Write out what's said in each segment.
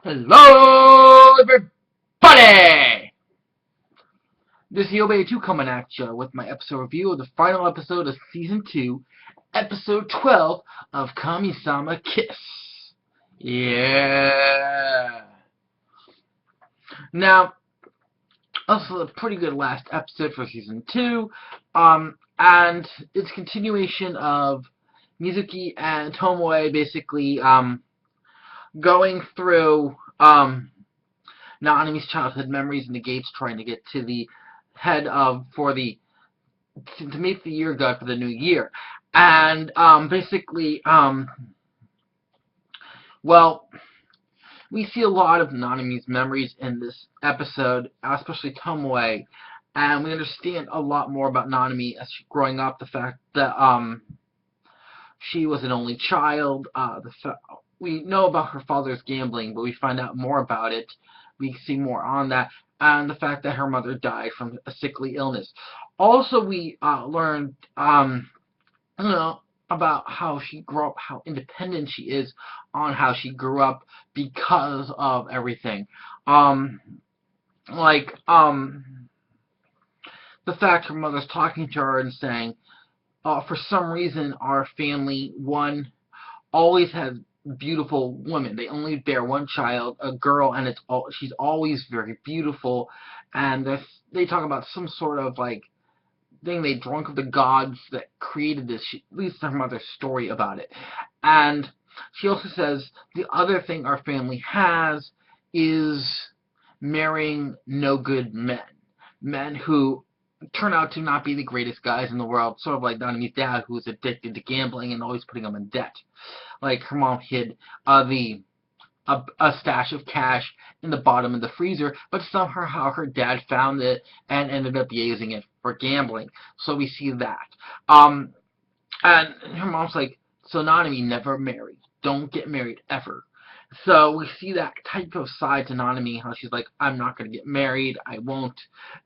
Hello, everybody! This is Yobe2 coming at you with my episode review of the final episode of Season 2, Episode 12 of Kamisama Kiss. Yeah! Now, this was a pretty good last episode for Season 2, and it's continuation of Mizuki and Tomoe basically, going through, Nanami's childhood memories and the gates, trying to get to the head of to meet the year god for the new year. And basically, well, we see a lot of Nanami's memories in this episode, especially Tomoe, and we understand a lot more about Nanami as she growing up. The fact that she was an only child. We know about her father's gambling, but we find out more about it. We see more on that, and the fact that her mother died from a sickly illness. Also, we learned, about how she grew up, how independent she is, on how she grew up because of everything. Like, the fact her mother's talking to her and saying, for some reason, our family, always has beautiful women. They only bear one child, a girl, and she's always very beautiful. And they talk about some sort of like thing they drunk of the gods that created this. At least her mother's story about it. And she also says the other thing our family has is marrying no good men who turn out to not be the greatest guys in the world, sort of like Nanami's dad, who was addicted to gambling and always putting them in debt. Like, her mom hid a stash of cash in the bottom of the freezer, but somehow her dad found it and ended up using it for gambling. So we see that. And her mom's like, so Nanami, never marry. Don't get married ever. So we see that type of side to Nanami, how she's like, I'm not going to get married, I won't,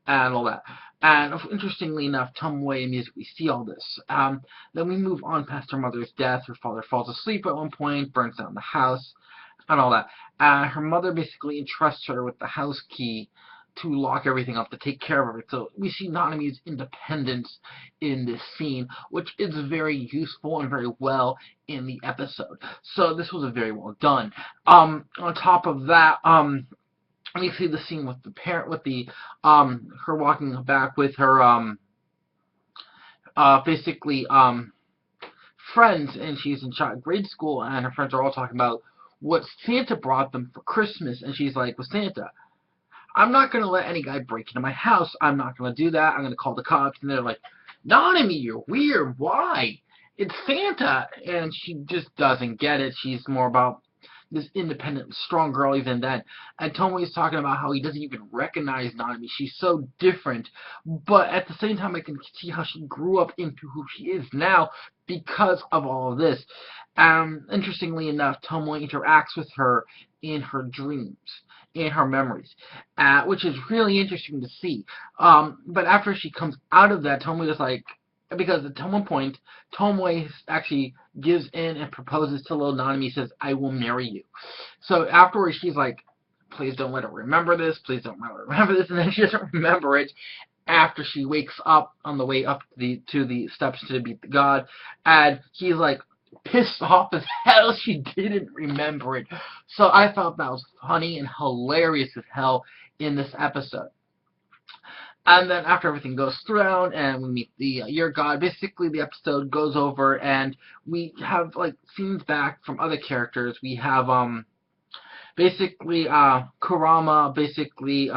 and all that. And interestingly enough, Tomoe and Mizuki, we see all this. Then we move on past her mother's death. Her father falls asleep at one point, burns down the house, and all that. Her mother basically entrusts her with the house key to lock everything up, to take care of it. So we see Nanami's independence in this scene, which is very useful and very well in the episode. So this was very well done. On top of that, we see the scene with the parent, with her walking back with her, basically, friends, and she's in grade school, and her friends are all talking about what Santa brought them for Christmas, and she's like, with Santa, I'm not going to let any guy break into my house. I'm not going to do that. I'm going to call the cops. And they're like, Nanami, you're weird. Why? It's Santa. And she just doesn't get it. She's more about this independent, strong girl even then. And Tomoe's talking about how he doesn't even recognize Nanami. She's so different. But at the same time, I can see how she grew up into who she is now because of all of this. Interestingly enough, Tomoe interacts with her in her dreams, in her memories, which is really interesting to see. But after she comes out of that, Tomoe is like, because at one point, Tomoe actually gives in and proposes to little Nanami, says, I will marry you. So afterwards, she's like, please don't let her remember this, please don't let her remember this, and then she doesn't remember it after she wakes up on the way up to the steps to beat the god, and he's like, pissed off as hell she didn't remember it. So I thought that was funny and hilarious as hell in this episode. And then after everything goes through and we meet the year god, basically the episode goes over and we have like scenes back from other characters. We have basically Kurama basically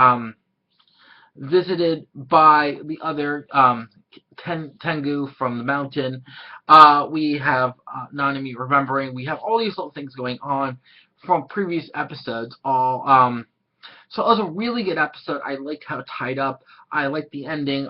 visited by the other Tengu from the mountain. We have Nanami remembering. We have all these little things going on from previous episodes. So it was a really good episode. I liked how it tied up. I liked the ending.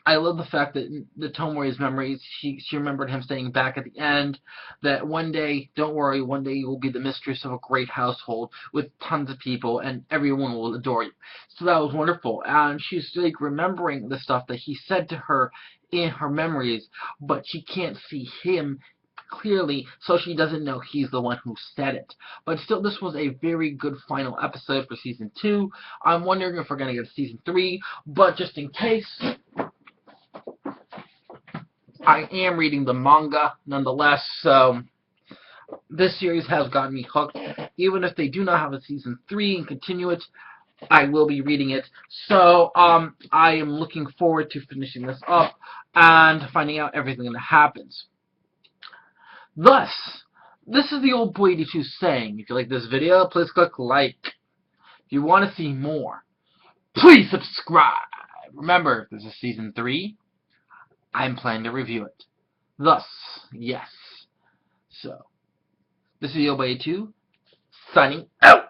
I love the fact that the Tomoe's memories, she remembered him saying back at the end that one day, don't worry, one day you will be the mistress of a great household with tons of people and everyone will adore you. So that was wonderful. And she's like remembering the stuff that he said to her in her memories, but she can't see him clearly, so she doesn't know he's the one who said it. But still, this was a very good final episode for Season 2. I'm wondering if we're going to get a Season 3, but just in case, I am reading the manga nonetheless, so this series has gotten me hooked. Even if they do not have a Season 3 and continue it, I will be reading it. So, I am looking forward to finishing this up and finding out everything that happens. Thus, this is the old boy 82 saying, if you like this video, please click like. If you want to see more, please subscribe. Remember, if there's a Season 3, I'm planning to review it. Thus, yes. So, this is the old boy 82 signing out.